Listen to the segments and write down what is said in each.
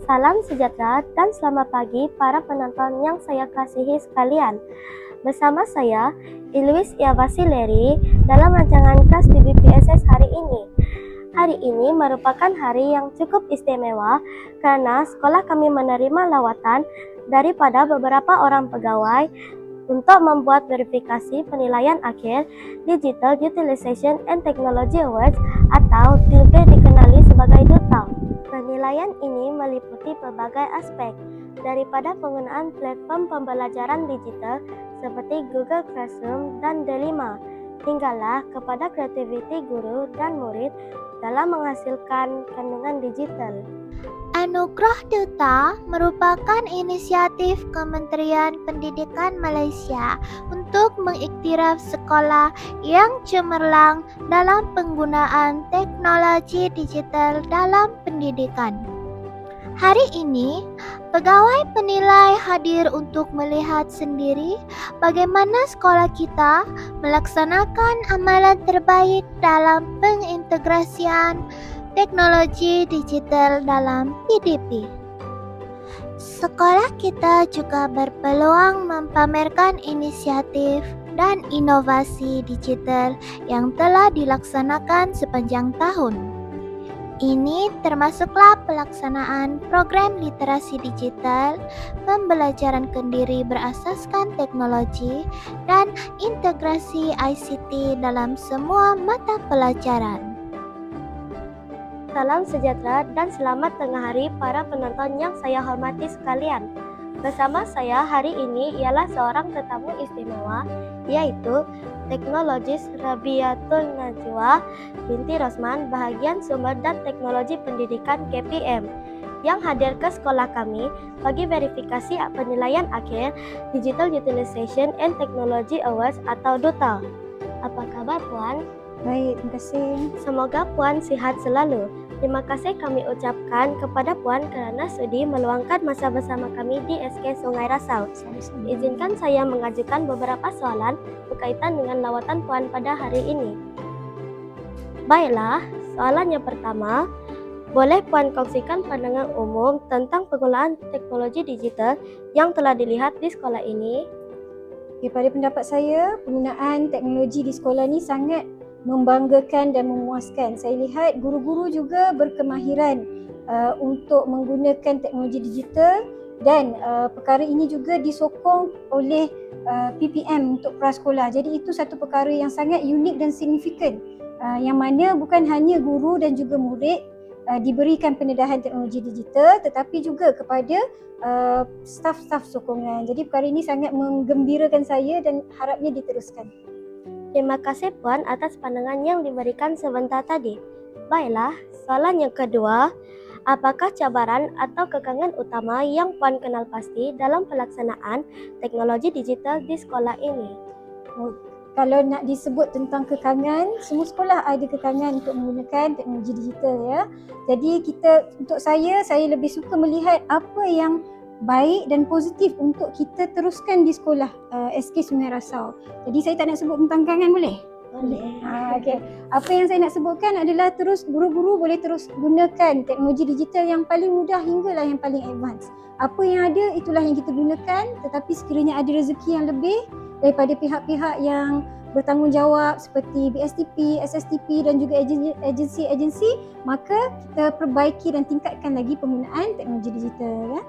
Salam sejahtera dan selamat pagi para penonton yang saya kasihi sekalian. Bersama saya, Iluis Iavasileri, dalam rancangan kelas di BPSS hari ini. Hari ini merupakan hari yang cukup istimewa karena sekolah kami menerima lawatan daripada beberapa orang pegawai untuk membuat verifikasi penilaian akhir Digital Utilization and Technology Awards atau juga dikenali sebagai DUTA. Penilaian ini meliputi berbagai aspek, daripada penggunaan platform pembelajaran digital seperti Google Classroom dan D5, hinggalah kepada kreativiti guru dan murid dalam menghasilkan kandungan digital. Anugerah Duta merupakan inisiatif Kementerian Pendidikan Malaysia untuk mengiktiraf sekolah yang cemerlang dalam penggunaan teknologi digital dalam pendidikan. Hari ini, pegawai penilai hadir untuk melihat sendiri bagaimana sekolah kita melaksanakan amalan terbaik dalam pengintegrasian teknologi digital dalam PDP. Sekolah kita juga berpeluang mempamerkan inisiatif dan inovasi digital yang telah dilaksanakan sepanjang tahun. Ini termasuklah pelaksanaan program literasi digital, pembelajaran kendiri berasaskan teknologi, dan integrasi ICT dalam semua mata pelajaran. Salam sejahtera dan selamat tengah hari para penonton yang saya hormati sekalian. Bersama saya hari ini ialah seorang tetamu istimewa, yaitu Teknologis Rabiatul Najwa binti Rosman, Bahagian Sumber dan Teknologi Pendidikan KPM, yang hadir ke sekolah kami bagi verifikasi penilaian akhir Digital Utilization and Technology Awards atau DUTA. Apa kabar Puan? Baik, terima kasih. Semoga Puan sihat selalu. Terima kasih kami ucapkan kepada Puan kerana sudi meluangkan masa bersama kami di SK Sungai Rasau. Izinkan saya mengajukan beberapa soalan berkaitan dengan lawatan Puan pada hari ini. Baiklah, soalan yang pertama, boleh Puan kongsikan pandangan umum tentang penggunaan teknologi digital yang telah dilihat di sekolah ini? Pada pendapat saya, penggunaan teknologi di sekolah ni sangat membanggakan dan memuaskan. Saya lihat guru-guru juga berkemahiran untuk menggunakan teknologi digital dan perkara ini juga disokong oleh PPM untuk prasekolah. Jadi itu satu perkara yang sangat unik dan signifikan, yang mana bukan hanya guru dan juga murid diberikan pendedahan teknologi digital, tetapi juga kepada staf-staf sokongan. Jadi perkara ini sangat menggembirakan saya dan harapnya diteruskan. Terima kasih Puan atas pandangan yang diberikan sebentar tadi. Baiklah, soalan yang kedua, apakah cabaran atau kekangan utama yang Puan kenal pasti dalam pelaksanaan teknologi digital di sekolah ini? Kalau nak disebut tentang kekangan, semua sekolah ada kekangan untuk menggunakan teknologi digital ya. Jadi untuk saya lebih suka melihat apa yang baik dan positif untuk kita teruskan di sekolah SK Sungai Rasau. Jadi saya tak nak sebut tentang kangan, boleh? Boleh. Okay. Apa yang saya nak sebutkan adalah guru-guru boleh terus gunakan teknologi digital yang paling mudah hinggalah yang paling advance. Apa yang ada itulah yang kita gunakan, tetapi sekiranya ada rezeki yang lebih daripada pihak-pihak yang bertanggungjawab seperti BSTP, SSTP dan juga agensi-agensi, maka kita perbaiki dan tingkatkan lagi penggunaan teknologi digital ya.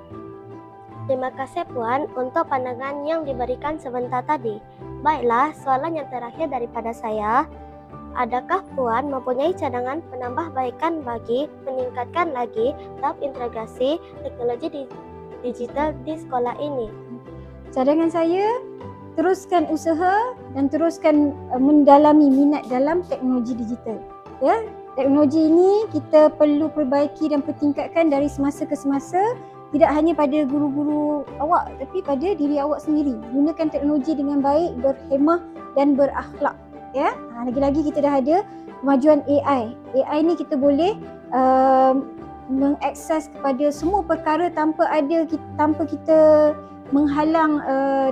Terima kasih Puan untuk pandangan yang diberikan sebentar tadi. Baiklah, soalan yang terakhir daripada saya. Adakah Puan mempunyai cadangan penambahbaikan bagi meningkatkan lagi tahap integrasi teknologi digital di sekolah ini? Cadangan saya, teruskan usaha dan teruskan mendalami minat dalam teknologi digital. Ya, teknologi ini kita perlu perbaiki dan pertingkatkan dari semasa ke semasa. Tidak hanya pada guru-guru awak, tapi pada diri awak sendiri. Gunakan teknologi dengan baik, berhemah dan berakhlak. Ya, lagi-lagi kita dah ada kemajuan AI. AI ni kita boleh mengakses kepada semua perkara tanpa kita menghalang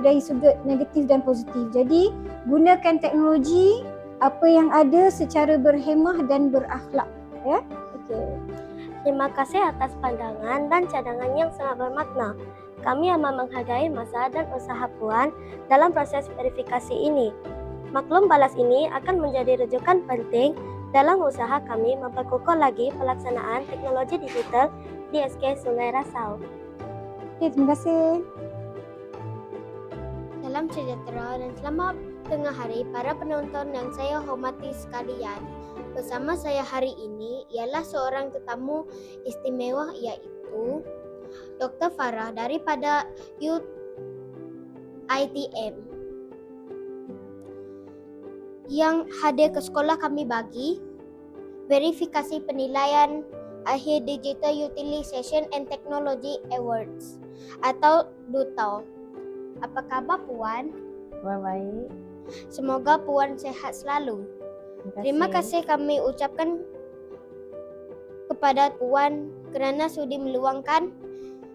dari sudut negatif dan positif. Jadi gunakan teknologi apa yang ada secara berhemah dan berakhlak. Ya, okey. Terima kasih atas pandangan dan cadangan yang sangat bermakna. Kami amat menghargai masa dan usaha Puan dalam proses verifikasi ini. Maklum balas ini akan menjadi rujukan penting dalam usaha kami memperkukuh lagi pelaksanaan teknologi digital di SK Sungai Rasau. Okey, terima kasih. Salam sejahtera dan selamat tengah hari para penonton yang saya hormati sekalian. Bersama saya hari ini ialah seorang tetamu istimewa iaitu Dr. Farah daripada UiTM yang hadir ke sekolah kami bagi verifikasi penilaian akhir Digital Utilization and Technology Awards atau DUTO. Apa khabar Puan? Baik. Semoga Puan sehat selalu. Terima kasih kami ucapkan kepada Puan kerana sudi meluangkan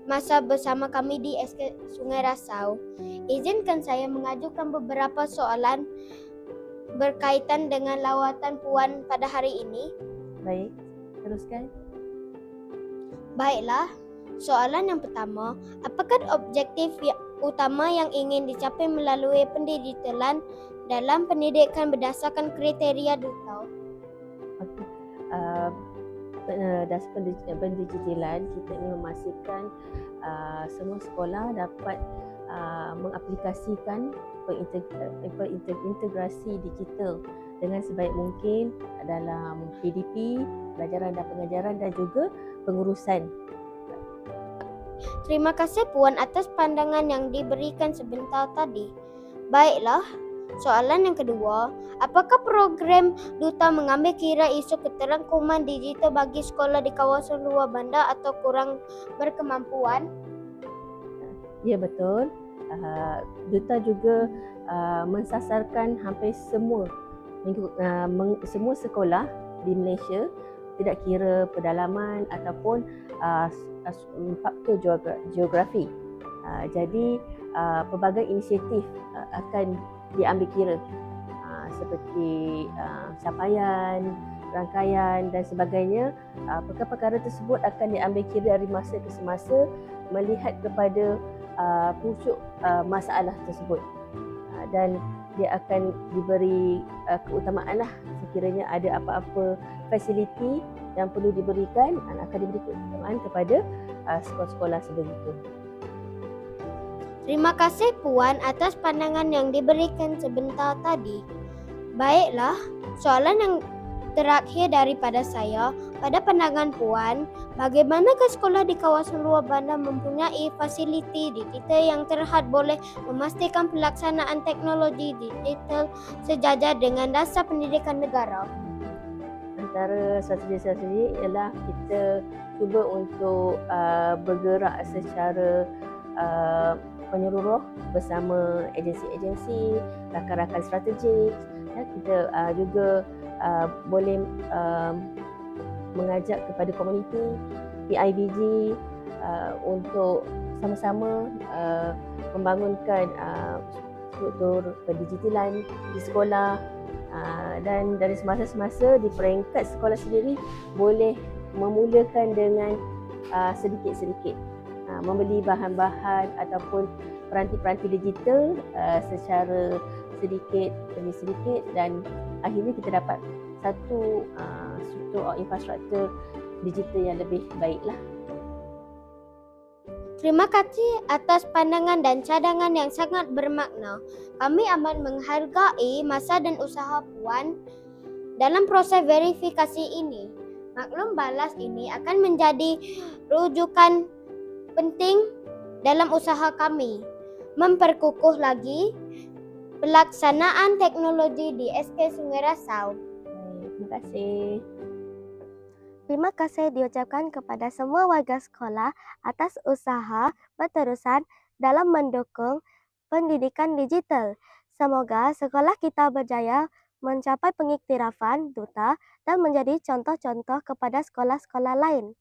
masa bersama kami di SK Sungai Rasau. Izinkan saya mengajukan beberapa soalan berkaitan dengan lawatan Puan pada hari ini. Baik, teruskan. Baiklah, soalan yang pertama, apakah objektif utama yang ingin dicapai melalui pendigitalan dalam pendidikan berdasarkan kriteria DUTO? Dasar pendigitalan, kita ingin memastikan semua sekolah dapat mengaplikasikan integrasi digital dengan sebaik mungkin dalam PDP, pelajaran dan pengajaran dan juga pengurusan. Terima kasih Puan atas pandangan yang diberikan sebentar tadi. Baiklah, soalan yang kedua, apakah program DUTA mengambil kira isu keterangkuman digital bagi sekolah di kawasan luar bandar atau kurang berkemampuan? Ya, betul. DUTA juga mensasarkan hampir semua sekolah di Malaysia, tidak kira pedalaman ataupun faktor geografi. Jadi pelbagai inisiatif akan diambil kira seperti capaian, rangkaian dan sebagainya. Perkara-perkara tersebut akan diambil kira dari masa ke semasa melihat kepada pucuk masalah tersebut, dan dia akan diberi keutamaan lah sekiranya ada apa-apa fasiliti yang perlu diberikan, akan diberi keutamaan kepada sekolah-sekolah sebegitu. Terima kasih Puan atas pandangan yang diberikan sebentar tadi. Baiklah, soalan yang terakhir daripada saya, pada pandangan Puan, bagaimanakah sekolah di kawasan luar bandar mempunyai fasiliti digital yang terhad boleh memastikan pelaksanaan teknologi digital sejajar dengan dasar pendidikan negara? Antara strategi-strategi ialah kita cuba untuk bergerak secara penyeluruh bersama agensi-agensi, rakan-rakan strategik. Kita juga boleh mengajak kepada komuniti PIBG untuk sama-sama membangunkan struktur pendigitalan di sekolah, dan dari semasa-semasa di peringkat sekolah sendiri boleh memulakan dengan sedikit-sedikit membeli bahan-bahan ataupun peranti-peranti digital secara sedikit demi sedikit, dan akhirnya kita dapat satu struktur infrastruktur digital yang lebih baiklah. Terima kasih atas pandangan dan cadangan yang sangat bermakna. Kami amat menghargai masa dan usaha Puan dalam proses verifikasi ini. Maklum balas ini akan menjadi rujukan penting dalam usaha kami memperkukuh lagi pelaksanaan teknologi di SK Sungai Rasau. Terima kasih. Terima kasih diucapkan kepada semua warga sekolah atas usaha berterusan dalam mendukung pendidikan digital. Semoga sekolah kita berjaya mencapai pengiktirafan DUTA dan menjadi contoh-contoh kepada sekolah-sekolah lain.